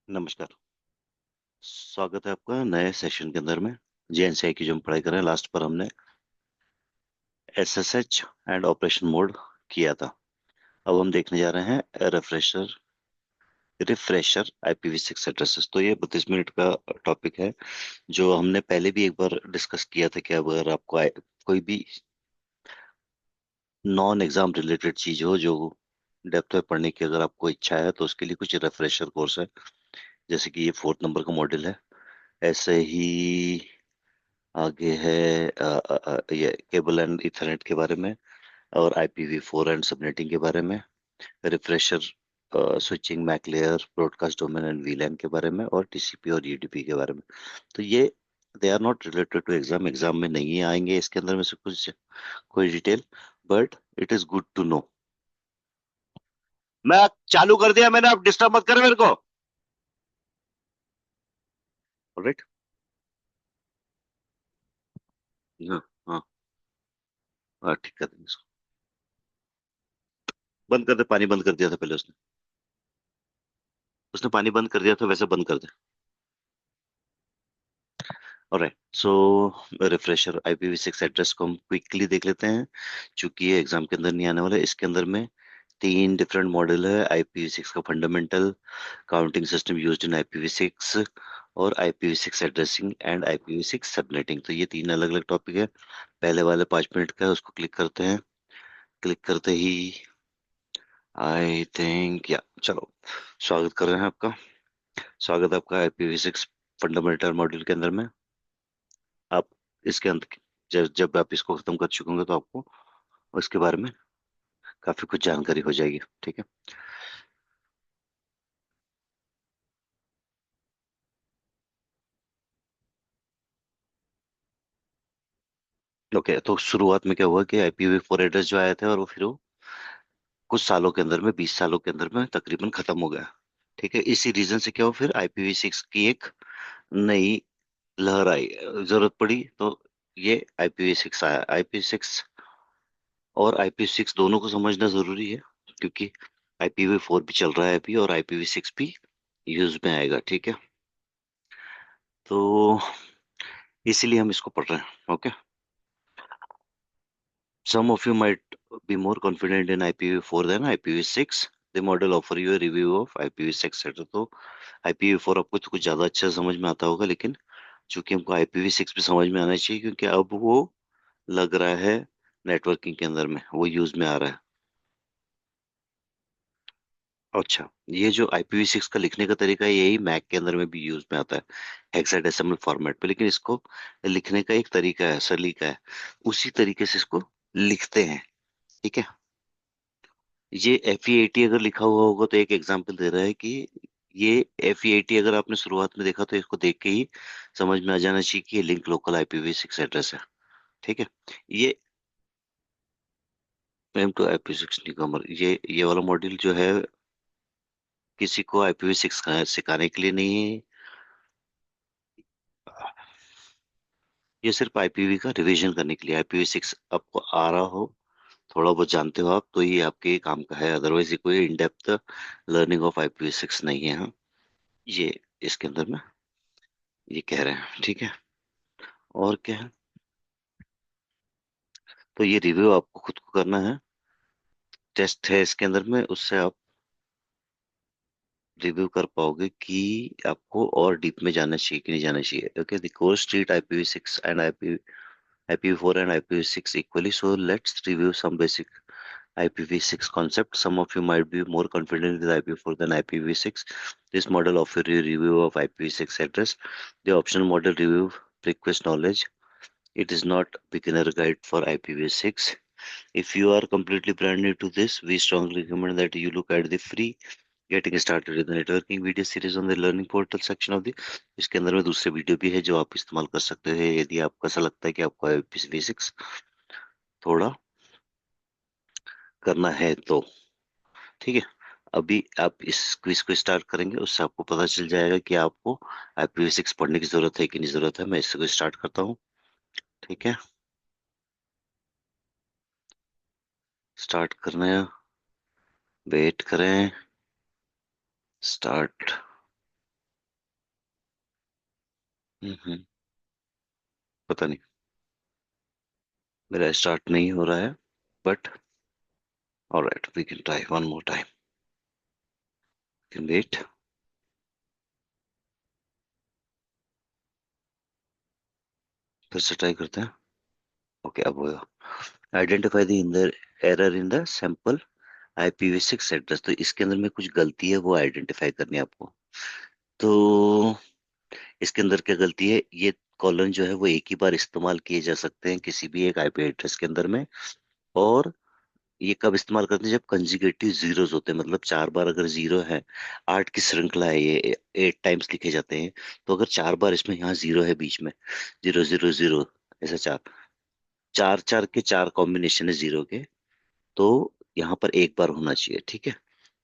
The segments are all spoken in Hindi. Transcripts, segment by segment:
नमस्कार। स्वागत है आपका नए सेशन के अंदर में। जेएनसीआई की जो हम पढ़ाई कर रहे हैं, लास्ट पर हमने एसएसएच एंड ऑपरेशन मोड किया था। अब हम देखने जा रहे हैं रिफ्रेशर IPv6 एड्रेसेस। तो ये 32 मिनट का टॉपिक है, जो हमने पहले भी एक बार डिस्कस किया था कि अगर आपको कोई भी नॉन एग्जाम रिलेटेड चीज हो जो डेप्थ में पढ़ने की अगर आपको इच्छा है, तो उसके लिए कुछ रिफ्रेशर कोर्स है। जैसे कि ये 4 नंबर का मॉड्यूल है। ऐसे ही आगे है ये केबल एंड इथरनेट के बारे में, और IPv4 एंड सबनेटिंग के बारे में, refresher switching, MAC layer, broadcast domain and VLAN के बारे में, और TCP और UDP के बारे में। तो ये they are not related to exam. Exam में नहीं आएंगे इसके अंदर में से कुछ कोई detail, but it is good to know. मैं चालू कर दिया मैंने, अब डिस्टर्ब मत कर मेरे को। ऑलराइट। हाँ हाँ हाँ, ठीक कर देंगे इसको। बंद कर दे, पानी बंद कर दिया था पहले उसने। उसने पानी बंद कर दिया था, वैसे बंद कर दे। ऑलराइट, सो रिफ्रेशर IPv6 एड्रेस को हम क्विकली देख लेते हैं, क्योंकि ये एग्जाम के अंदर नहीं आने वाला है। इसके अंदर में 3 डिफरेंट मॉडल है: IPv6 का fundamental, counting system used in IPv6, और IPv6 addressing and IPv6 subnetting. तो ये 3 अलग अलग टॉपिक है। पहले वाले 5 मिनट का है, उसको क्लिक करते हैं। क्लिक करते ही आई थिंक या चलो, स्वागत कर रहे हैं आपका। स्वागत है आपका IPv6 फंडामेंटल मॉड्यूल के अंदर में। आप इसके अंत जब जब आप इसको खत्म कर चुके होंगे, तो आपको उसके बारे में काफी कुछ जानकारी हो जाएगी। ठीक है। ओके, तो शुरुआत में क्या हुआ कि IPv4 एड्रेस जो आए थे, और वो फिर वो कुछ सालों के अंदर में, 20 सालों के अंदर में तकरीबन खत्म हो गया। ठीक है। इसी रीजन से क्या हुआ, फिर IPv6 की एक नई लहर आई, जरूरत पड़ी। तो ये IPv6 आया। IP6 और IPv6 दोनों को समझना जरूरी है, क्योंकि IPv4 भी चल रहा है अभी, और IPv6 भी यूज में आएगा। ठीक है। तो इसीलिए हम इसको पढ़ रहे हैं। Okay. Some of you might be more confident in IPv4 than IPv6. The model offer you a review of IPv6 set. तो IPv4 आपको तो कुछ ज्यादा अच्छा समझ में आता होगा, लेकिन चूंकि हमको IPv6 भी समझ में आना चाहिए, क्योंकि अब वो लग रहा है नेटवर्किंग के अंदर में, वो यूज में आ रहा है। अच्छा, ये जो IPv6 का लिखने का तरीका है, यही मैक के अंदर में भी यूज में आता है, हेक्साडेसिमल फॉर्मेट पे। लेकिन इसको लिखने का एक तरीका है, सलीका है, उसी तरीके से इसको लिखते हैं। ठीक है। ये FE80 अगर लिखा हुआ होगा, तो एक एग्जांपल दे रहा है कि ये FE80 अगर आपने शुरुआत में देखा, तो इसको देख के ही समझ में आ जाना चाहिए कि ये लिंक लोकल IPv6 एड्रेस है। ठीक है। ये M2 IP6 न्यूकमर, ये वाला मॉड्यूल जो है, किसी को IPv6 सिखाने के लिए नहीं है। ये सिर्फ IPv का रिवीजन करने के लिए। IPv6 आपको आ रहा हो, थोड़ा बहुत जानते हो आप, तो ये आपके काम का है। अदरवाइज ये कोई in depth learning of IPv6 नहीं है। हाँ, ये इसके अंदर में ये कह रहे हैं। ठीक है। और क्या है, तो ये रिव्यू आपको खुद को करना है। टेस्ट है इसके अंदर में, उससे आप रिव्यू कर पाओगे कि आपको और डीप में जाना चाहिए कि नहीं जाना चाहिए। Okay, the course treat IPv6 and IPv4 and IPv6 equally, so let's review some basic IPv6 concept. Some of you might be more confident with IPv4 than IPv6. This model offers you a review of IPv6 address. The optional model review requires knowledge. It is not beginner guide for IPv6. If you are completely brand new to this, we strongly recommend that you look at the free Getting Started with the Networking video series on the Learning Portal section of the। इसके अंदर में दूसरे वीडियो भी है जो आप इस्तेमाल कर सकते हैं, यदि आपको ऐसा लगता है कि आपको IPv6 थोड़ा करना है तो। ठीक है। अभी आप इस क्विज को स्टार्ट करेंगे, उससे आपको पता चल जाएगा कि आपको IPv6 पढ़ने की जरूरत है कि नहीं जरूरत है। मैं इसको स्टार्ट करता हूँ। ठीक है। स्टार्ट करना है, वेट करें। स्टार्ट। पता नहीं, मेरा स्टार्ट नहीं हो रहा है, but alright, we can try one more time. Can wait. फिर से ट्राई करते हैं। ओके, अब होगा। Identify the in the error in the sample IPv6 address. तो इसके अंदर में कुछ गलती है, वो आइडेंटिफाई करनी है आपको। तो इसके अंदर क्या गलती है, ये कॉलन जो है वो एक ही बार इस्तेमाल किए जा सकते हैं किसी भी एक आईपी एड्रेस के अंदर में। और ये कब इस्तेमाल करते हैं, जब कंजिगेटिव जीरोस होते हैं, मतलब चार बार अगर जीरो है, आठ की श्रृंखला है ये, 8 टाइम्स लिखे जाते हैं। तो अगर चार बार इसमें यहाँ जीरो है बीच में, 0 0 0, ऐसा चार, चार चार के चार कॉम्बिनेशन है जीरो के, तो यहाँ पर एक बार होना चाहिए, ठीक है।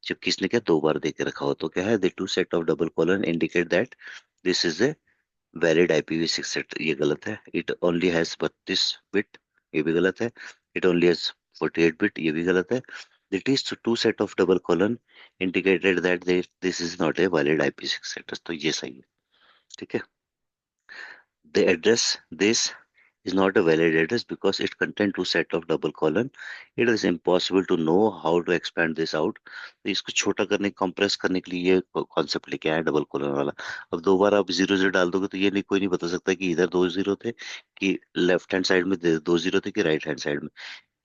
जबकि इसने क्या दो बार दे के रखा हो, तो क्या है, the two set of double colon indicate that this is a valid IPv6 set. ये गलत है। इट ओनली हैज 32 बिट, ये भी गलत है। इट ओनली हैज 48 बिट, ये भी गलत है। It is two set of double colon indicated that this is not a valid IPv6 address, तो ये सही है, ठीक है। The address this is not a valid address because it contains two set of double colon. It is impossible to know how to expand this out. तो इसको छोटा करने, कंप्रेस करने के लिए ये कॉन्सेप्ट लेके आया डबल कॉलन वाला। अब दो बार आप जीरो जीरो डाल दोगे तो ये नहीं, कोई नहीं बता सकता कि इधर दो जीरो थे, कि लेफ्ट हैंड साइड में दो जीरो थे, कि राइट हैंड साइड में,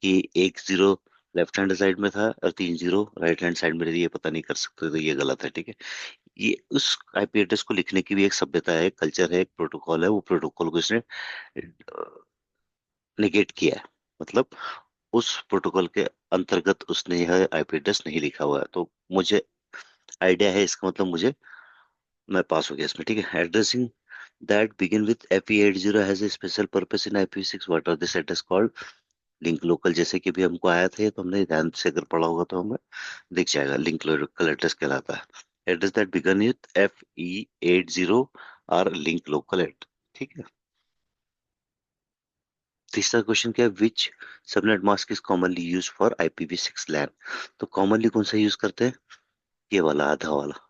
कि एक जीरो लेफ्ट हैंड साइड में था और तीन जीरो राइट हैंड साइड में थे। ये पता नहीं कर सकते, तो ये गलत है, ठीक है। ये उस आईपी एड्रेस को लिखने की भी एक सभ्यता है, कल्चर है, एक प्रोटोकॉल है। वो प्रोटोकॉल को इसने निगेट किया है, मतलब उस प्रोटोकॉल के अंतर्गत उसने यह आईपी एड्रेस नहीं लिखा हुआ है। तो मुझे आइडिया है, इसका मतलब मुझे, मैं पास हो गया इसमें, ठीक है। Addressing that begin with FE80 has a special purpose in IPv6। What are this address called? Link local, जैसे कि भी हमको आया था, तो हमने ध्यान से अगर पढ़ा होगा तो हमें दिख जाएगा। लिंक लोकल एड्रेस कहलाता है। Address that begin with FE80 are link local address, ठीक है। तीसरा क्वेश्चन क्या है, which subnet mask is commonly use for IPv6 LAN? तो कॉमनली कौन सा यूज करते हैं, ये वाला आधा वाला,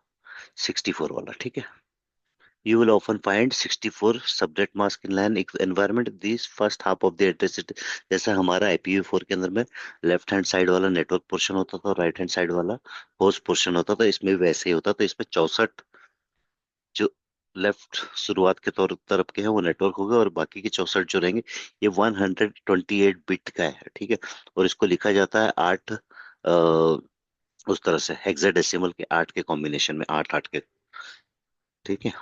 64 वाला, ठीक है। You will often find 64 subnet mask in LAN environment. This first half of the address, जैसा हमारा IPv4 के अंदर में लेफ्ट हैंड साइड वाला नेटवर्क पोर्शन होता था और राइट हैंड साइड वाला होस्ट पोर्शन होता था, इसमें भी वैसे ही होता था। इसमें 64 जो लेफ्ट शुरुआत के तौर तरफ के हैं वो नेटवर्क हो गए, और बाकी के 64 जो रहेंगे ये 128 बिट का है, ठीक है। और इसको लिखा जाता है आठ, उस तरह से हेक्साडेसिमल के, आठ के कॉम्बिनेशन में, आठ आठ के, ठीक है।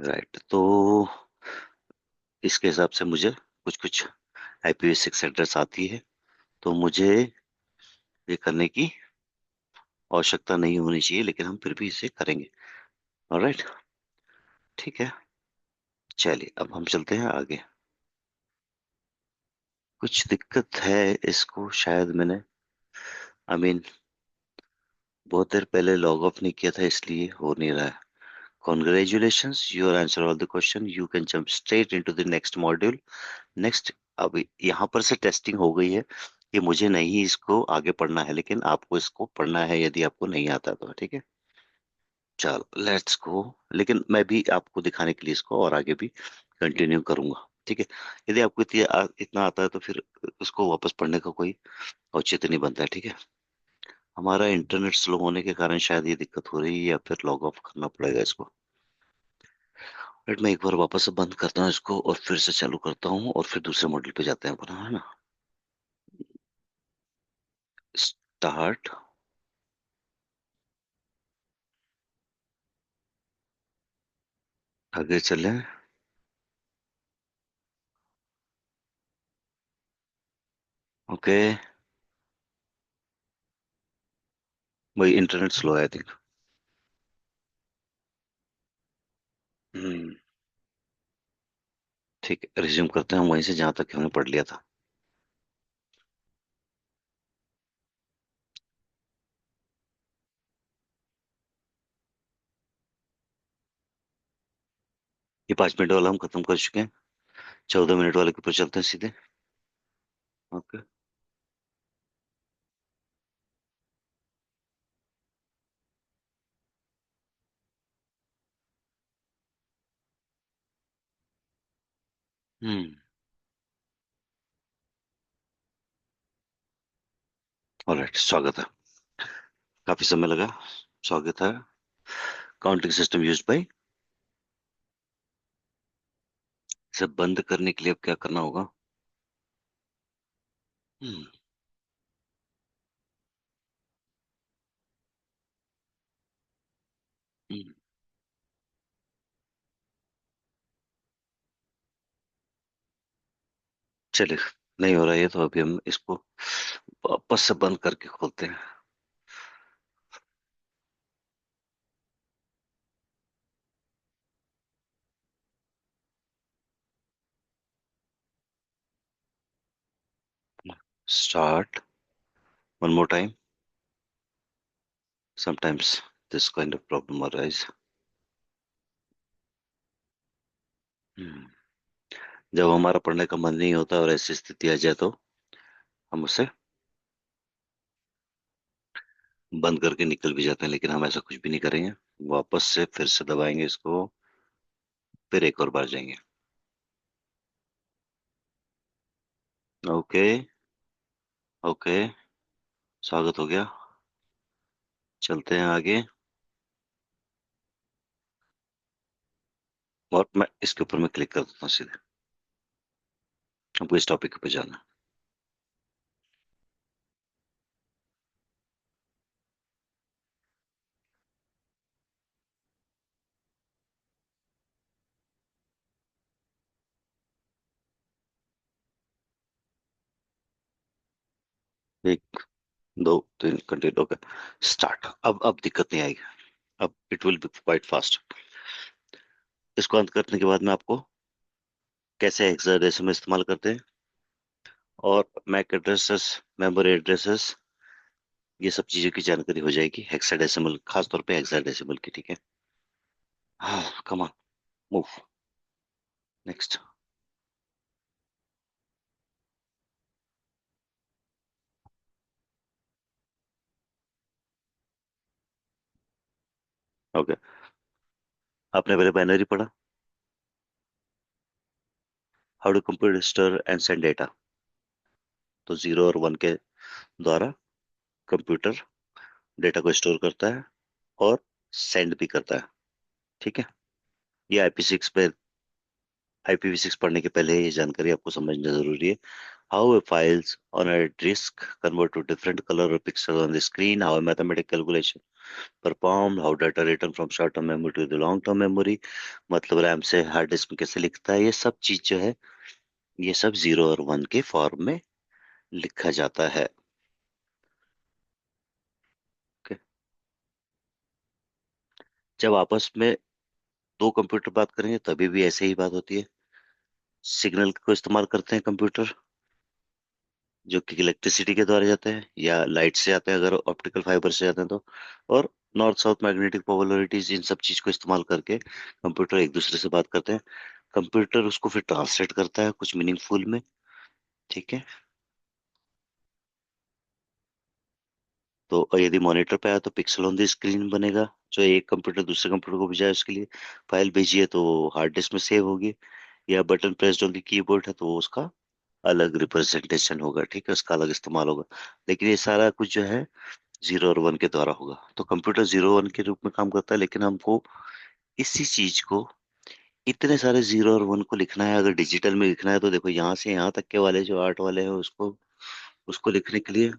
राइट, तो इसके हिसाब से मुझे कुछ कुछ IPv6 एड्रेस आती है, तो मुझे ये करने की आवश्यकता नहीं होनी चाहिए, लेकिन हम फिर भी इसे करेंगे। ऑलराइट, ठीक है। चलिए अब हम चलते हैं आगे। कुछ दिक्कत है, इसको शायद मैंने, आई मीन, बहुत देर पहले लॉग ऑफ नहीं किया था, इसलिए हो नहीं रहा है। Congratulations, you answer all the question. You can jump straight into the next module. Next, अब यहाँ पर से टेस्टिंग हो गई है कि मुझे नहीं इसको आगे पढ़ना है, लेकिन आपको इसको पढ़ना है यदि आपको नहीं आता तो, ठीक है। चलो लेट्स गो। लेकिन मैं भी आपको दिखाने के लिए इसको और आगे भी कंटिन्यू करूंगा, ठीक है। यदि आपको इतना आता है तो फिर उसको वापस पढ़ने का कोई औचित्य नहीं बनता है, ठीक है। हमारा इंटरनेट स्लो होने के कारण शायद ये दिक्कत हो रही है, या फिर लॉग ऑफ करना पड़ेगा इसको। बट मैं एक बार वापस से बंद करता हूँ इसको और फिर से चालू करता हूँ, और फिर दूसरे मॉडल पे जाते हैं अपना, है ना। स्टार्ट। आगे चलें। ओके, भाई इंटरनेट स्लो है आई थिंक। हम्म, ठीक है, रिज्यूम करते हैं हम वहीं से जहाँ तक हमने पढ़ लिया था। ये 5 मिनट वाला हम खत्म कर चुके हैं, 14 मिनट वाले के ऊपर चलते हैं सीधे। ओके, हम्म। ऑलराइट, स्वागत है। काफी समय लगा। स्वागत है। Counting system used by. इसे बंद करने के लिए अब क्या करना होगा? हम्म। हम्म, चलिए। नहीं हो रहा है तो अभी हम इसको वापस से बंद करके खोलते हैं। Start. One more time. Sometimes this kind of problem arise. जब हमारा पढ़ने का मन नहीं होता और ऐसी स्थिति आ जाए तो हम उसे बंद करके निकल भी जाते हैं, लेकिन हम ऐसा कुछ भी नहीं करेंगे। वापस से फिर से दबाएंगे इसको। फिर एक और बार जाएंगे। ओके। ओके। स्वागत हो गया। चलते हैं आगे। और मैं इसके ऊपर मैं क्लिक कर देता हूँ सीधे। हमको इस टॉपिक पे जाना है। एक, दो, तीन, कंटिन्यू। ओके। स्टार्ट। अब दिक्कत नहीं आएगी। अब it will be quite fast. इसको अंत करने के बाद मैं आपको कैसे हेक्साडेसिमल इस्तेमाल करते हैं और मैक एड्रेसेस, मेमोरी एड्रेसेस, ये सब चीजों की जानकारी हो जाएगी हेक्साडेसिमल, खास तौर पे हेक्साडेसिमल की। ठीक है। हाँ, come on, move. Next. Okay. आपने पहले बाइनरी पढ़ा। How to compute register and send data. तो जीरो और वन के द्वारा कंप्यूटर डेटा को स्टोर करता है और सेंड भी करता है। ठीक है। ये आईपी 6 पे, IPv6 पढ़ने के पहले ये जानकारी आपको समझना जरूरी है। How a files on a disk convert to different color or pixels on the screen, how a mathematical calculation performed, how data written from short term memory to the long term memory, मतलब रैम से हार्ड डिस्क में कैसे लिखता है, ये सब चीज जो है ये सब जीरो और वन के फॉर्म में लिखा जाता है। Okay? जब आपस में दो कंप्यूटर बात करेंगे तभी भी ऐसे ही बात होती है। सिग्नल को इस्तेमाल करते हैं कंप्यूटर, जो कि इलेक्ट्रिसिटी के द्वारा जाते हैं या लाइट से जाते हैं अगर ऑप्टिकल फाइबर से जाते हैं तो। और नॉर्थ साउथ मैग्नेटिक पोलरिटीज, इन सब चीज को इस्तेमाल करके कंप्यूटर एक दूसरे से बात करते हैं। कंप्यूटर उसको फिर ट्रांसलेट करता है कुछ मीनिंगफुल में। ठीक है। तो यदि मॉनिटर पे आया तो पिक्सल ऑन द स्क्रीन बनेगा, जो एक कंप्यूटर दूसरे कंप्यूटर को भेजा है उसके लिए। फाइल भेजी है तो हार्ड डिस्क में सेव होगी, या button pressed on the keyboard है तो वो उसका अलग रिप्रेजेंटेशन होगा। ठीक है, उसका अलग इस्तेमाल होगा। लेकिन ये सारा कुछ जो है जीरो और वन के द्वारा होगा। तो कंप्यूटर जीरो वन के रूप में काम करता है, लेकिन हमको इसी चीज को, इतने सारे जीरो और वन को लिखना है। अगर डिजिटल में लिखना है तो देखो यहाँ से यहाँ तक के वाले जो आर्ट वाले हैं उसको उसको लिखने के लिए।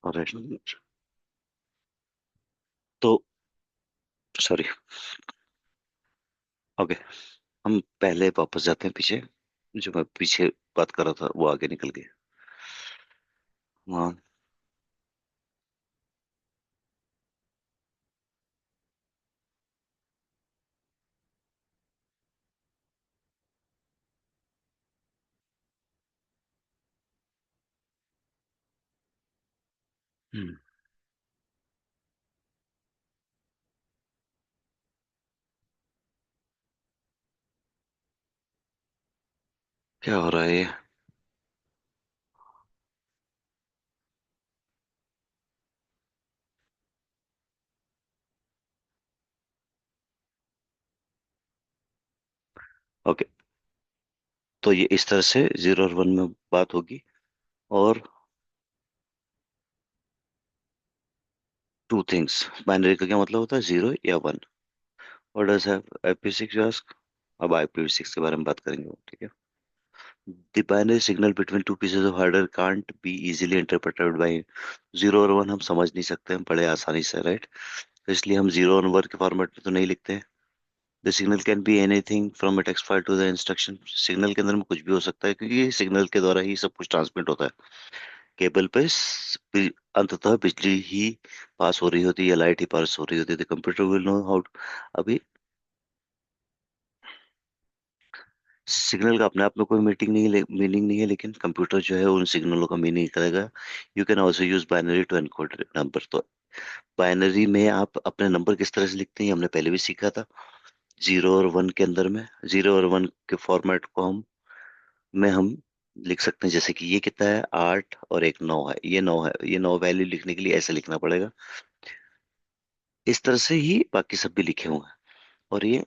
और तो सॉरी। ओके। हम पहले वापस जाते हैं पीछे। जो मैं पीछे बात कर रहा था वो आगे निकल गया। हाँ। हम्म, क्या हो रहा है ये? ओके, तो ये इस तरह से 0 और 1 में बात होगी। और टू थिंग्स, बाइनरी का क्या मतलब होता है, 0 या 1। What does have IPv6 you ask. अब IPv6 के बारे में बात करेंगे, ठीक है। The binary signal between two pieces of hardware can't be easily interpreted by 0 और 1। हम समझ नहीं सकते हैं बड़े आसानी से, राइट। तो इसलिए हम 0 और 1 के फॉर्मेट में तो नहीं लिखते हैं। The signal can be anything from a text file to the instruction. Signal के अंदर में कुछ भी हो सकता है, क्योंकि ये सिग्नल के द्वारा ही सब कुछ ट्रांसमिट होता है। केबल पे अंततः बिजली ही पास हो रही होती है या लाइट ही पास हो रही होती है। The computer will know how. अभी सिग्नल का अपने आप में कोई मीनिंग नहीं है, लेकिन कंप्यूटर जो है उन सिग्नलों का मीनिंग करेगा। You can also use binary to encode number. तो बाइनरी में आप अपने नंबर किस तरह से लिखते हैं, हमने पहले भी सीखा था। 0 और 1 के अंदर में, 0 और 1 के फॉर्मेट को हम लिख सकते हैं, जैसे कि ये कितना है, 8 और एक 9 है, ये 9 है, ये 9 वैल्यू लिखने के लिए ऐसे लिखना पड़ेगा। इस तरह से ही बाकी सब भी लिखे हुए हैं। और ये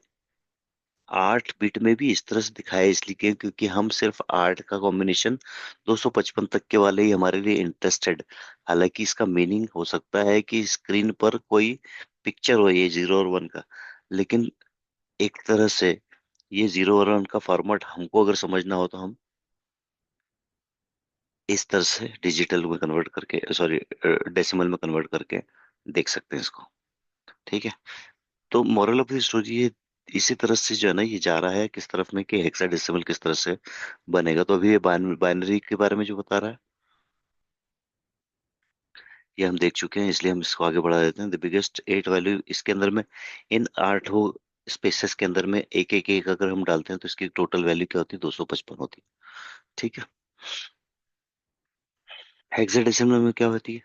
8 बिट में भी इस तरह से दिखाया इसलिए क्योंकि हम सिर्फ 8 का कॉम्बिनेशन 255 तक के वाले ही हमारे लिए इंटरेस्टेड। हालांकि इसका मीनिंग हो सकता है कि स्क्रीन पर कोई पिक्चर हो ये 0 और 1 का, लेकिन एक तरह से ये 0 और 1 का फॉर्मेट हमको अगर समझना हो तो हम इस तरह से डिजिटल में कन्वर्ट करके, सॉरी, डेसिमल में कन्वर्ट करके देख सकते हैं इसको, ठीक है। तो मोरल ऑफ द स्टोरी ये इसी तरह से जो है ना, ये जा रहा है किस तरफ में कि हेक्साडेसिमल किस तरह से बनेगा। तो अभी ये बाइनरी के बारे में जो बता रहा है, ये हम देख चुके हैं, इसलिए हम इसको आगे बढ़ा देते हैं। द बिगेस्ट 8 वैल्यू इसके अंदर में, इन 8 स्पेसेस के अंदर में एक एक एक अगर हम डालते हैं तो इसकी टोटल वैल्यू क्या होती है, 255 होती है, ठीक है। हेक्साडेसिमल में क्या होती है,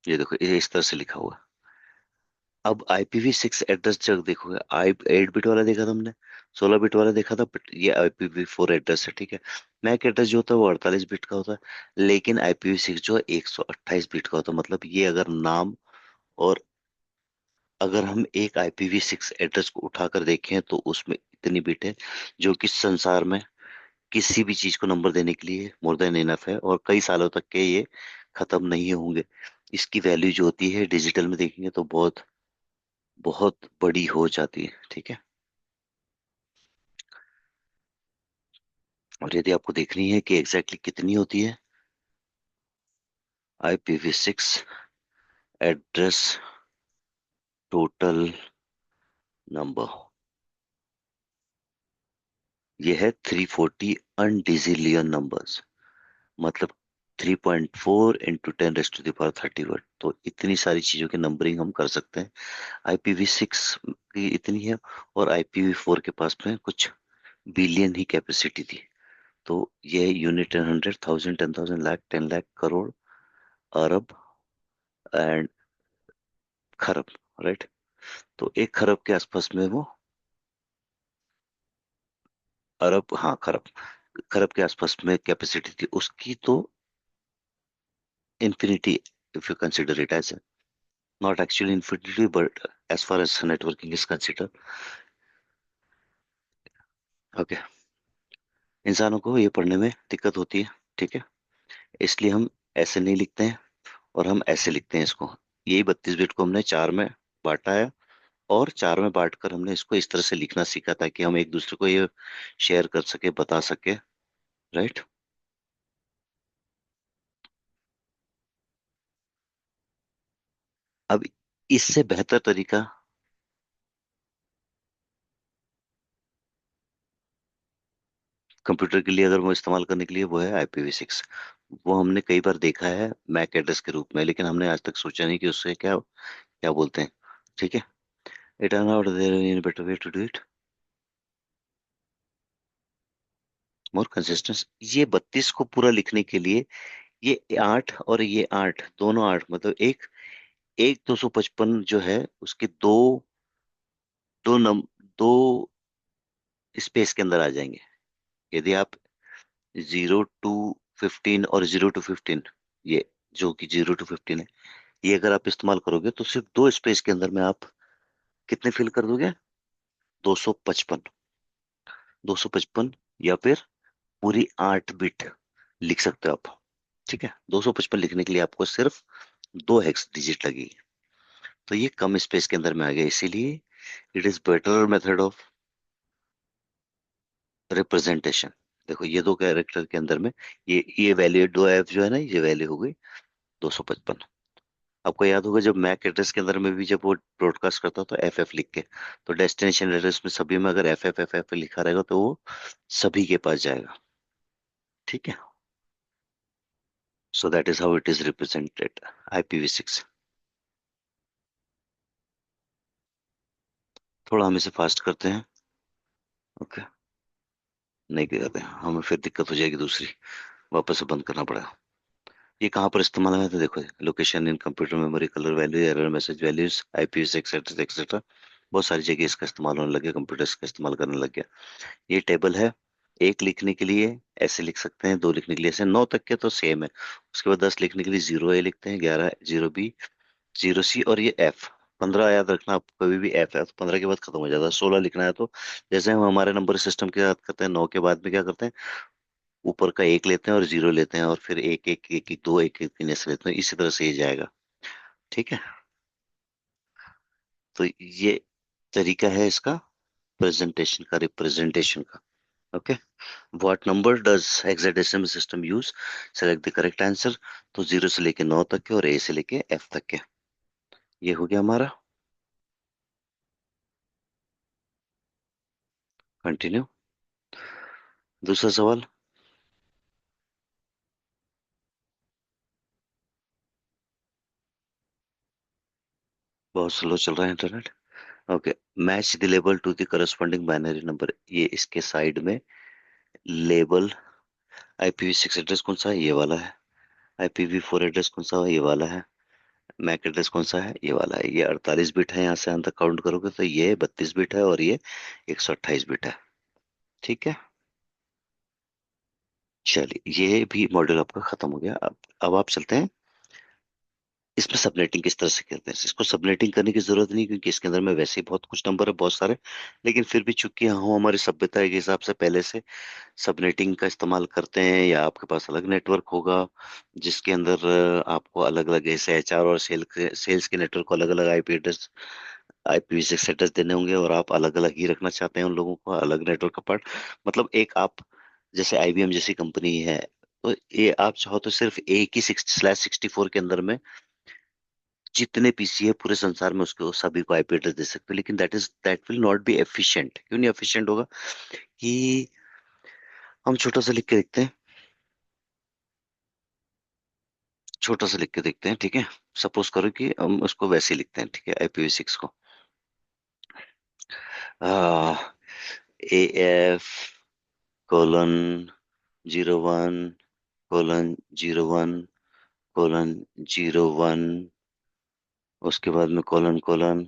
ये देखो ये इस तरह से लिखा हुआ है। अब IPv6 एड्रेस जब देखोगे, आई 8 बिट वाला देखा था हमने, 16 बिट वाला देखा था, बट ये IPv4 एड्रेस है, ठीक है। मैक एड्रेस जो होता है वो 48 बिट का होता है, लेकिन IPv6 जो है 128 बिट का होता है। मतलब ये अगर नाम, और अगर हम एक IPv6 एड्रेस को उठाकर देखें तो उसमें इतनी बिट है जो कि संसार में किसी भी चीज को नंबर देने के लिए मोर देन इनफ है, और कई सालों तक के ये खत्म नहीं होंगे। इसकी वैल्यू जो होती है डिजिटल में देखेंगे तो बहुत बहुत बड़ी हो जाती है, ठीक है। और यदि आपको देखनी है कि एग्जैक्टली कितनी होती है, IPv6 एड्रेस टोटल नंबर, ये है 340 अनडिजिलियन नंबर्स। मतलब 3.4 × 10⁻³ तो इतनी सारी चीजों की नंबरिंग हम कर सकते हैं। IPv6 की इतनी है, और IPv4 के पास में कुछ बिलियन ही कैपेसिटी थी। तो ये unit 100, 1000, 10,000, lakh, 10 lakh, crore, Arab and खरब, राइट। तो 1 खरब के आसपास में वो, अरब, हाँ खरब, खरब के आसपास में कैपेसिटी थी उसकी। तो infinity, if you consider it as a, not actually infinity, but as far as networking is considered, okay। इंसानों को ये पढ़ने में दिक्कत होती है, ठीक है, इसलिए हम ऐसे नहीं लिखते हैं, और हम ऐसे लिखते हैं इसको। यही 32 बिट को हमने 4 में बांटा है, और 4 में बांट कर हमने इसको इस तरह से लिखना सीखा ताकि हम एक दूसरे को ये शेयर कर सके, बता सके, राइट। अब इससे बेहतर तरीका कंप्यूटर के लिए, अगर वो इस्तेमाल करने के लिए, वो है IPv6। वो हमने कई बार देखा है मैक एड्रेस के रूप में, लेकिन हमने आज तक सोचा नहीं कि उससे क्या क्या बोलते हैं, ठीक है। It turn out there in better way to do it, more consistence. ये 32 को पूरा लिखने के लिए, ये 8 और ये 8, दोनों 8, मतलब एक एक 255 जो है उसके दो नम दो स्पेस के अंदर आ जाएंगे। यदि आप 0 to 15 और 0 to 15, ये जो कि 0 to 15 है, ये अगर आप इस्तेमाल करोगे तो सिर्फ 2 स्पेस के अंदर में आप कितने फिल कर दोगे, 255। 255 या फिर पूरी 8 बिट लिख सकते हो आप। ठीक है, 255 लिखने के लिए आपको सिर्फ 2 हेक्स डिजिट लगेगी। तो ये कम स्पेस के अंदर में आ गया, इसीलिए it is better method of representation. देखो ये दो कैरेक्टर के अंदर में, ये वैल्यू 2F जो है ना, ये वैल्यू हो गई 255। आपको याद होगा जब मैक एड्रेस के अंदर में भी जब वो ब्रॉडकास्ट करता तो FF लिख के, तो डेस्टिनेशन एड्रेस में सभी में अगर FF लिखा रहेगा तो वो सभी के पास जाएगा। ठीक है, so that is how it is represented IPv6। थोड़ा हम इसे फास्ट करते हैं। ओके, नहीं करते हैं हमें फिर दिक्कत हो जाएगी दूसरी, वापस से बंद करना पड़ेगा। ये कहाँ पर इस्तेमाल है तो देखो, location in computer memory, colour value, error message values, IPv6 etcetera etcetera, बहुत सारी जगह इसका इस्तेमाल होने लग गया, कंप्यूटर्स का इस्तेमाल करने लग गया। ये टेबल है, एक लिखने के लिए ऐसे लिख सकते हैं, दो लिखने के लिए ऐसे, 9 तक के तो सेम है। उसके बाद 10 लिखने के लिए 0A लिखते हैं, 11 0B, 0C, और ये F। 15 याद रखना, आप कभी भी F है तो 15 के बाद खत्म हो जाता है। 16 लिखना है तो जैसे हम हमारे नंबर सिस्टम के साथ करते हैं, 9 के बाद में क्या करते हैं, ऊपर का एक लेते हैं और 0 लेते हैं, और फिर एक एक एक, एक दो एक एक तीन ऐसे लेते हैं, इसी तरह से ये जाएगा। ठीक है, तो ये तरीका है इसका प्रेजेंटेशन का, रिप्रेजेंटेशन का। Okay, what number does hexadecimal system use, select the correct answer. तो 0 से लेके 9 तक के और A से लेके F तक के, ये हो गया हमारा। कंटिन्यू, दूसरा सवाल। बहुत स्लो चल रहा है internet. Okay, match the label to the corresponding binary number, ये इसके साइड में लेबल। IPv6 एड्रेस कौन सा है, ये वाला है। IPv4 एड्रेस कौन सा है, ये वाला है। मैक एड्रेस कौन सा है, ये वाला है। ये 48 बिट है, यहाँ से अंदर काउंट करोगे तो ये 32 बिट है, और ये 128 बिट है। ठीक है, चलिए ये भी मॉड्यूल आपका खत्म हो गया। अब आप चलते हैं इसमें सबनेटिंग किस तरह से करते हैं। इसको सबनेटिंग करने की जरूरत नहीं, क्योंकि इसके अंदर में वैसे ही बहुत कुछ नंबर है, बहुत सारे। लेकिन फिर भी चूंकि हम हमारी सभ्यता के हिसाब से पहले से सबनेटिंग का इस्तेमाल करते हैं, या आपके पास अलग नेटवर्क होगा जिसके अंदर आपको अलग अलग ऐसे HR और सेल्स के नेटवर्क को अलग अलग IPv6 एड्रेस देने होंगे, और आप अलग अलग ही रखना चाहते हैं उन लोगों को, अलग नेटवर्क का पार्ट। मतलब एक आप जैसे IBM जैसी कंपनी है, तो ये आप चाहो तो सिर्फ एक ही 60/64 के अंदर में जितने PC है पूरे संसार में उसको सभी को IP एड्रेस दे सकते हो। लेकिन that will not be efficient. क्यों नहीं एफिशिएंट होगा, कि हम छोटा सा लिख के देखते हैं, छोटा सा लिख के देखते हैं। ठीक है, सपोज करो कि हम उसको वैसे लिखते हैं। ठीक है, IPv6 को AF:01:01:01, उसके बाद में colon colon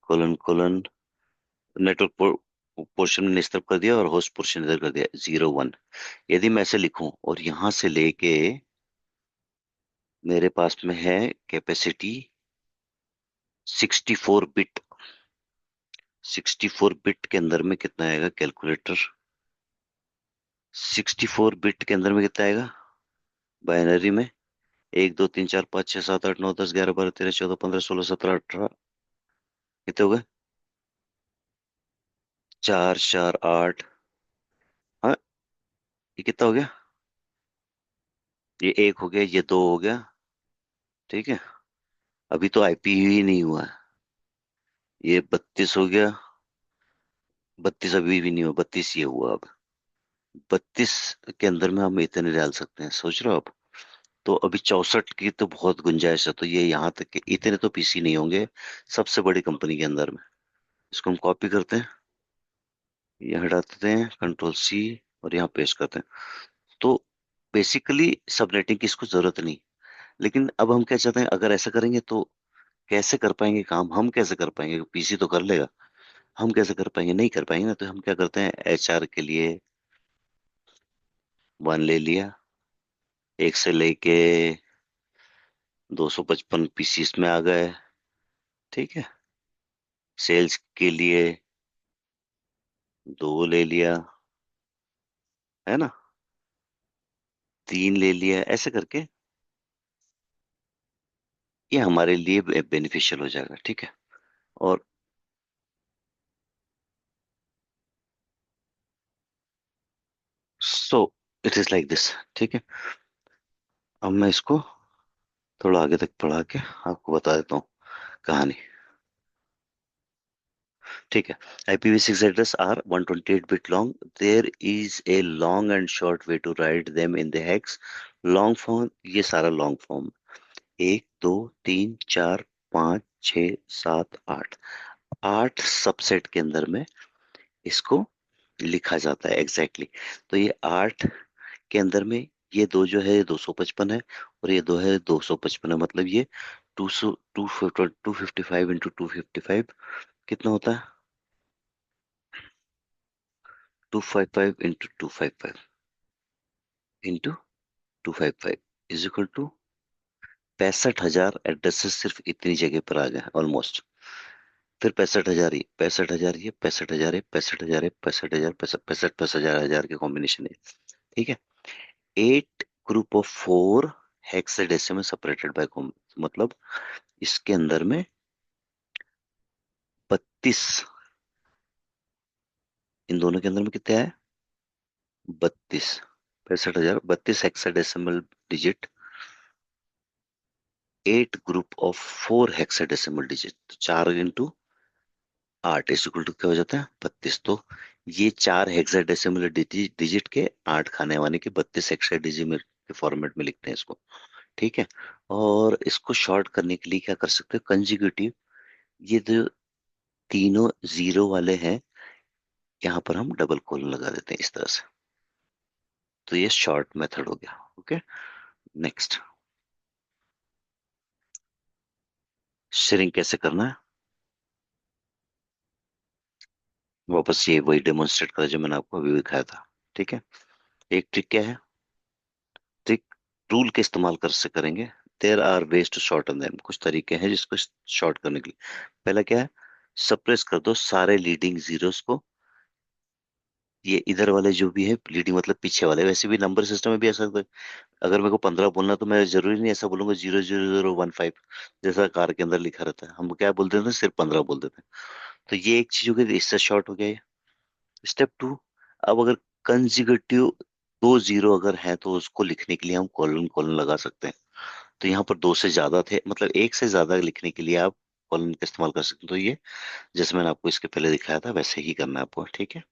colon colon, network portion ने इस तरफ कर दिया और होस्ट पोर्शन इधर कर दिया, 0 1। यदि मैं ऐसे लिखूं और यहां से लेके मेरे पास में है कैपेसिटी 64 बिट, 64 बिट के अंदर में कितना आएगा कैलकुलेटर, 64 बिट के अंदर में कितना आएगा बाइनरी में, 1 2 3 4 5 6 7 8 9 10 11 12 13 14 15 16 17 18, कितने हो गए, 4 4 8। हाँ, ये कितना हो गया, ये एक हो गया, ये दो हो गया। ठीक है, अभी तो IP ही नहीं हुआ है। ये 32 हो गया, 32 अभी भी नहीं हुआ, 32 ये हुआ अब। 32 के अंदर में हम इतने डाल सकते हैं, सोच रहे हो आप। तो अभी 64 की तो बहुत गुंजाइश है, तो ये यहाँ तक के इतने तो PC नहीं होंगे सबसे बड़ी कंपनी के अंदर में। इसको हम कॉपी करते हैं, ये हटा देते हैं, Ctrl+C, और यहाँ पेस्ट करते हैं। तो बेसिकली सबनेटिंग की इसको जरूरत नहीं। लेकिन अब हम क्या चाहते हैं, अगर ऐसा करेंगे तो कैसे कर पाएंगे काम, हम कैसे कर पाएंगे, PC तो कर लेगा, हम कैसे कर पाएंगे, नहीं कर पाएंगे ना। तो हम क्या करते हैं, HR के लिए 1 ले लिया, एक से लेके 255 PC इसमें आ गए। ठीक है, सेल्स के लिए दो ले लिया, है ना, तीन ले लिया, ऐसे करके ये हमारे लिए बेनिफिशियल हो जाएगा, ठीक है। और so it is like this, ठीक है। अब मैं इसको थोड़ा आगे तक बढ़ा के आपको बता देता हूँ कहानी, ठीक है। IPv6 address are 128 bit long, there is a long and short way to write them in the hex. Long form, ये सारा लॉन्ग फॉर्म, एक दो तीन चार पाँच छ सात आठ, आठ सबसेट के अंदर में इसको लिखा जाता है एग्जैक्टली exactly। तो ये आठ के अंदर में ये दो जो है 255 है, और ये दो है 255 है, मतलब ये 255 इंटू 255 कितना होता है, 255 इंटू 255 इंटू 255 इज इक्वल टू 65,000 एड्रेसेस सिर्फ इतनी जगह पर आ गए ऑलमोस्ट। फिर 65,000, ये 65,000, ये 65,000 है, 65,000 है, 65,000, 65, 65,000 हजार के कॉम्बिनेशन है, ठीक है। 8 group of 4 hexadecimal separated by, मतलब इसके अंदर में 32, इन दोनों के अंदर में कितने आए, 32, 65,000, 32 hexadecimal digit, 8 group of 4 hexadecimal digit, तो 4 इंटू 8 इज इक्वल टू क्या हो जाता है, 32। तो ये 4 हेक्साडेसिमल डिजिट के 8 खाने वाले के 32 हेक्साडेसिमल के फॉर्मेट में लिखते हैं इसको, ठीक है। और इसको शॉर्ट करने के लिए क्या कर सकते हैं, कंजिक्यूटिव, ये जो तीनों जीरो वाले हैं, यहाँ पर हम डबल कोलन लगा देते हैं इस तरह से। तो ये शॉर्ट मेथड हो गया, ओके। नेक्स्ट, श्रिंक कैसे करना है, वापस ये वही डेमोन्स्ट्रेट करा जो मैंने आपको अभी दिखाया था, ठीक है। एक ट्रिक क्या है, ट्रिक रूल के इस्तेमाल कर से करेंगे। There are ways to shorten them, कुछ तरीके हैं जिसको शॉर्ट करने के लिए। पहला क्या है, सप्रेस कर दो सारे लीडिंग जीरोस को, ये इधर वाले जो भी है लीडिंग मतलब पीछे वाले, वैसे भी नंबर सिस्टम में भी ऐसा, अगर मेरे को 15 बोलना तो मैं जरूरी नहीं ऐसा बोलूंगा 00015, जैसा कार के अंदर लिखा रहता है, हम क्या बोल देते हैं, सिर्फ 15 बोल देते हैं। तो ये एक चीज हो गई, इससे शॉर्ट हो गया ये। स्टेप टू, अब अगर कंजिगेटिव दो जीरो अगर है तो उसको लिखने के लिए हम कॉलन कॉलन लगा सकते हैं। तो यहाँ पर दो से ज्यादा थे, मतलब एक से ज्यादा लिखने के लिए आप कॉलन का इस्तेमाल कर सकते हैं। तो ये जैसे मैंने आपको इसके पहले दिखाया था वैसे ही करना है आपको, ठीक है।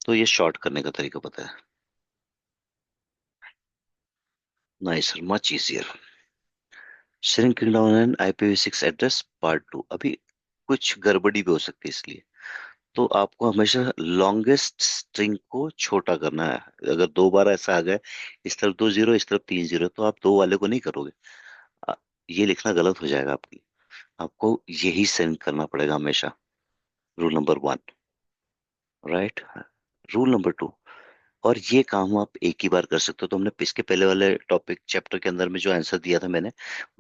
तो ये शॉर्ट करने का तरीका पता है, nice sir, much easier. Shrinking down an IPv6 address part two, अभी कुछ गड़बड़ी भी हो सकती है इसलिए, तो आपको हमेशा लॉन्गेस्ट स्ट्रिंग को छोटा करना है। अगर दो बार ऐसा आ गया, इस तरफ दो जीरो इस तरफ तीन जीरो, तो आप दो वाले को नहीं करोगे, आ, ये लिखना गलत हो जाएगा आपके लिए। आपको यही सेंड करना पड़ेगा हमेशा, rule number 1, right. Rule number 2, और ये काम आप एक ही बार कर सकते हो। तो हमने इसके पहले वाले टॉपिक चैप्टर के अंदर में जो आंसर दिया था मैंने,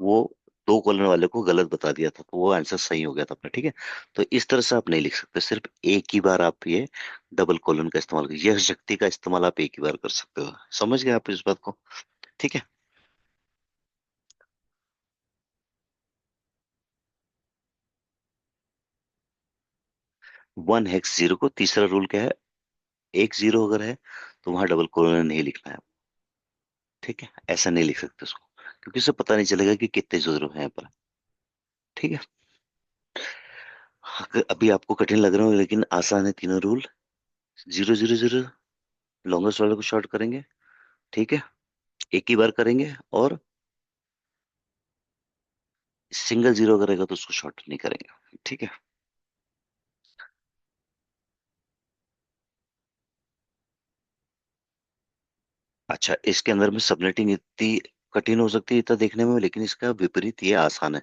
वो दो कॉलन वाले को गलत बता दिया था, तो वो आंसर सही हो गया था अपना, ठीक है। तो इस तरह से आप नहीं लिख सकते, सिर्फ एक ही बार आप ये डबल कॉलन का इस्तेमाल, यह शक्ति का इस्तेमाल आप एक ही बार कर सकते हो, समझ गए आप इस बात को, ठीक है। 1 हेक्स जीरो को तीसरा रूल क्या है, एक जीरो अगर है तो वहां डबल कॉलन नहीं लिखना है, ठीक है, ऐसा नहीं लिख सकते उसको, क्योंकि उससे पता नहीं चलेगा कि कितने जीरो हैं यहाँ पर, ठीक है। अभी आपको कठिन लग रहा हो लेकिन आसान है तीनों रूल। 000 लॉन्गेस्ट वाले को शॉर्ट करेंगे, ठीक है, एक ही बार करेंगे, और सिंगल जीरो अगर रहेगा तो उसको शॉर्ट नहीं करेंगे, ठीक है। अच्छा, इसके अंदर में सबनेटिंग इतनी कठिन हो सकती है इतना देखने में, लेकिन इसका विपरीत ये आसान है।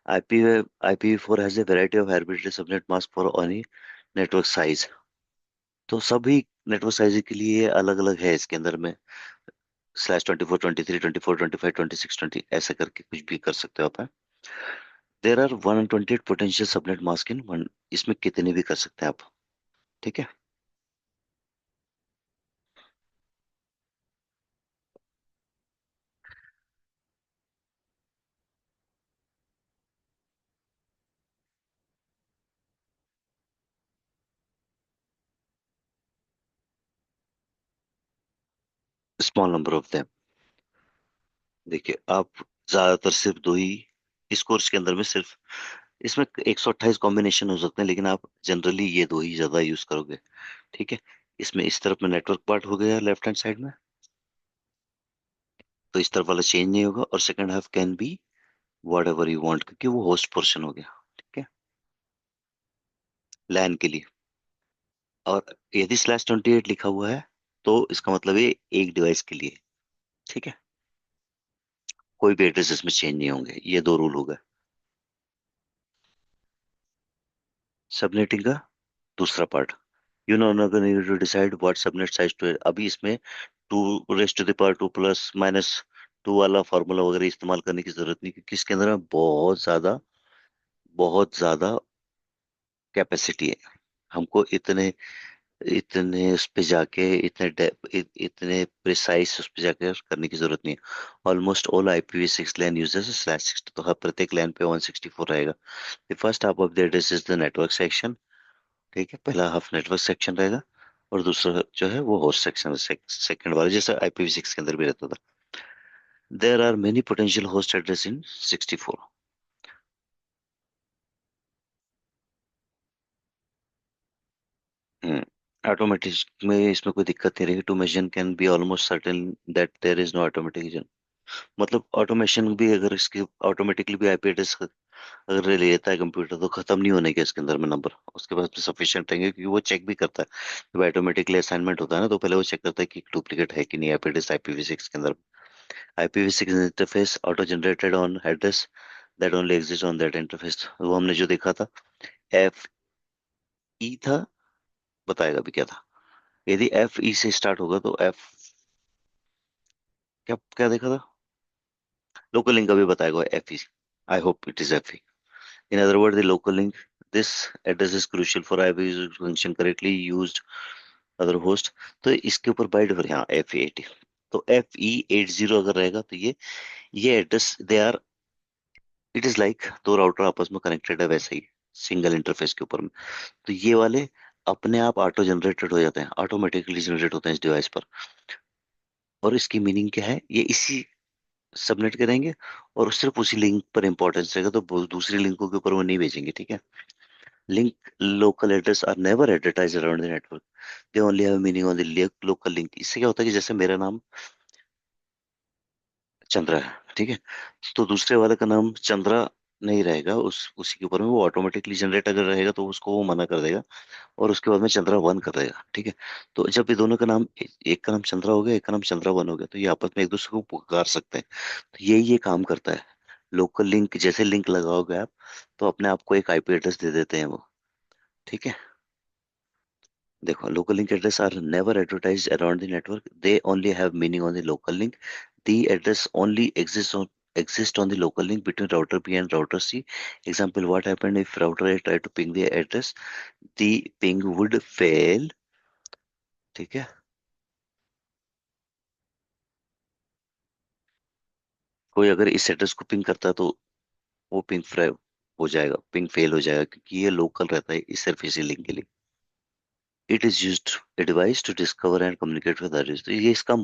IP IPv4 has a variety of arbitrary subnet mask for any network size, तो सभी नेटवर्क साइज के लिए अलग अलग है इसके अंदर में, /24 23 24 25 26 ऐसे करके कुछ भी कर सकते हो आप। There are 128 potential subnet mask in one, इसमें कितने भी कर सकते हैं आप, ठीक है। Small number of them. देखिए आप ज्यादातर सिर्फ दो ही, इस कोर्स के अंदर में सिर्फ, इसमें 128 कॉम्बिनेशन हो सकते हैं, लेकिन आप जनरली ये दो ही ज्यादा यूज करोगे। ठीक है। इसमें इस तरफ में नेटवर्क पार्ट हो गया लेफ्ट हैंड साइड में, तो इस तरफ वाला चेंज नहीं होगा, और second half can be what ever you want, क्योंकि वो होस्ट पोर्शन हो गया। ठीक है। लैन के लिए। और यदि /28 लिखा हुआ है तो इसका मतलब ये एक डिवाइस के लिए। ठीक है। कोई भी एड्रेस इसमें चेंज नहीं होंगे, ये दो रूल हो गए। सबनेटिंग का दूसरा part, you know not need to decide what subnet size to. अभी इसमें 2 raised to the power 2 + -2 वाला फॉर्मूला वगैरह इस्तेमाल करने की जरूरत नहीं, क्योंकि इसके अंदर में बहुत ज्यादा कैपेसिटी है। हमको इतने इतने उस पे जाके इतने प्रिसाइज उस पे जाके करने की जरूरत नहीं है। ऑलमोस्ट ऑल IPv6 लैन यूजर्स /60, तो हर प्रत्येक लैन पे 164 रहेगा। The first half of the address is the network section. ठीक है, पहला हाफ नेटवर्क सेक्शन रहेगा, और दूसरा जो है वो होस्ट सेक्शन, सेकंड वाला, जैसे IPv6 के अंदर भी रहता था। There are many potential host address in 64। Automatic में इसमें कोई दिक्कत नहीं रहेगी। Two machine can be almost certain that there is no automatic. मतलब ऑटोमेशन भी, अगर इसकी ऑटोमेटिकली भी IP एड्रेस अगर ले लेता है कंप्यूटर, तो खत्म नहीं होने के इसके अंदर में नंबर उसके पास भी सफिशिएंट रहेंगे, क्योंकि वो चेक भी करता है। जब ऑटोमेटिकली असाइनमेंट होता है ना, तो पहले वो चेक करता है कि डुप्लीकेट है कि नहीं IP एड्रेस IPv6 के अंदर। IPv6 interface auto generated on address that only exist on that interface, वो हमने जो देखा था, FE था, बताएगा भी क्या था। यदि FE से स्टार्ट होगा तो F, क्या क्या देखा था, लोकल लिंक का भी बताएगा FE। I hope it is FE। In other words, the local link. This address is crucial for IPv function correctly used other host. तो इसके ऊपर बाय डिफॉल्ट हाँ FE80, तो FE80 अगर रहेगा तो ये address they are, it is like दो राउटर आपस में कनेक्टेड है वैसे ही, सिंगल इंटरफेस के ऊपर में। तो ये वाले अपने आप ऑटो जनरेटेड हो जाते हैं, ऑटोमेटिकली जनरेट होते हैं इस डिवाइस पर। और इसकी मीनिंग क्या है, ये इसी सबनेट करेंगे, और सिर्फ उसी लिंक पर इंपॉर्टेंस रहेगा, तो दूसरी लिंकों के ऊपर वो नहीं भेजेंगे। ठीक है। Link local address are never advertised around the network. They only have meaning on the local link. इससे क्या होता है कि जैसे मेरा नाम चंद्रा है, ठीक है, तो दूसरे वाले का नाम चंद्रा नहीं रहेगा, उस उसी के ऊपर में वो ऑटोमेटिकली जनरेट अगर रहेगा तो उसको वो मना कर देगा, और उसके बाद में चंद्रा वन कर देगा। ठीक है। तो जब ये दोनों का नाम, एक का नाम चंद्रा हो गया, एक का नाम चंद्रा वन हो गया, तो ये आपस में एक दूसरे को पुकार सकते हैं। तो ये काम करता है। लोकल लिंक, जैसे लिंक लगाओगे आप, तो अपने आप को एक IP एड्रेस दे देते हैं वो। ठीक है। देखो, local link address are never advertised around the network. They only have meaning on the local link. The address only exists on the local link between router B and router C. Example, what happened if router A tried to ping the address? The ping would fail. ठीक है। कोई अगर इस एड्रेस को पिंग करता है तो वो पिंग हो जाएगा, पिंग फेल हो जाएगा, क्योंकि ये लोकल रहता है इस सिर्फ इसी लिंक के लिए। It is used a device to discover and communicate with others. तो ये इसका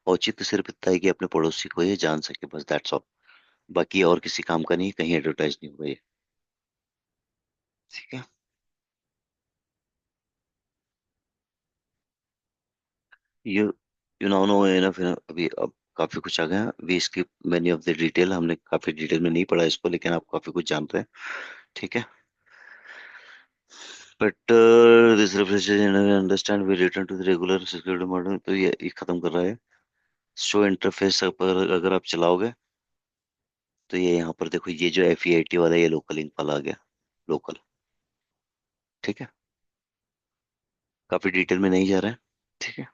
औचित्य सिर्फ इतना है कि अपने पड़ोसी को ये जान सके, बस दैट्स ऑल। बाकी और किसी काम का नहीं, कहीं एडवर्टाइज नहीं हुआ ये। ठीक है। You you now know enough. अभी अब काफी कुछ आ गया, we skip many of the detail, हमने काफी डिटेल में नहीं पढ़ा इसको, लेकिन आप काफी कुछ जानते हैं। ठीक है। But this refreshes understand we return to the regular security model, तो ये खत्म कर रहा है। शो इंटरफेस पर अगर आप चलाओगे, तो ये यहाँ पर देखो, ये जो FE80 वाला, ये लोकल लिंक वाला आ गया, लोकल। ठीक है। काफी डिटेल में नहीं जा रहा है। ठीक है।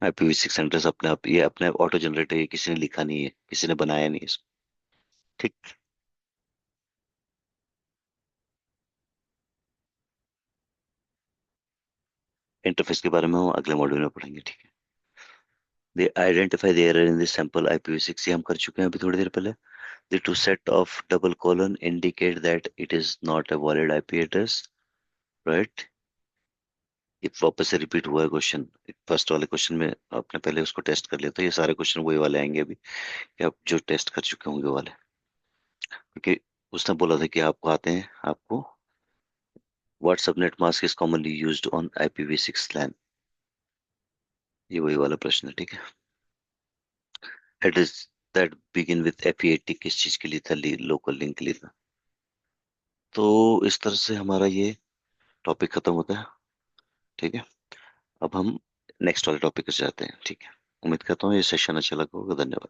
IPv6 एड्रेस अपने आप, ये अपने ऑटो जनरेट है, ये किसी ने लिखा नहीं है, किसी ने बनाया नहीं है इसको। ठीक। इंटरफेस के बारे में हम अगले मॉड्यूल में पढ़ेंगे, ठीक है। They identify the error in the sample IPv6, ये हम कर चुके हैं अभी थोड़ी देर पहले। The two set of double colon indicate that it is not a valid IP address, right. ये वापस से रिपीट हुआ है क्वेश्चन। फर्स्ट वाले क्वेश्चन में आपने पहले उसको टेस्ट कर लिया था, ये सारे क्वेश्चन वही वाले आएंगे अभी, कि आप जो टेस्ट कर चुके होंगे वाले। क्योंकि उसने बोला था कि आपको आते हैं आपको, what subnet mask is commonly used on IPv6 लैन, ये वही वाला प्रश्न है, ठीक है। Address that begin with FE80 किस चीज के लिए था, लोकल लिंक के लिए था। तो इस तरह से हमारा ये टॉपिक खत्म होता है, ठीक है। अब हम नेक्स्ट वाले टॉपिक पे जाते हैं, ठीक है। उम्मीद करता हूँ ये सेशन अच्छा लगा होगा। धन्यवाद।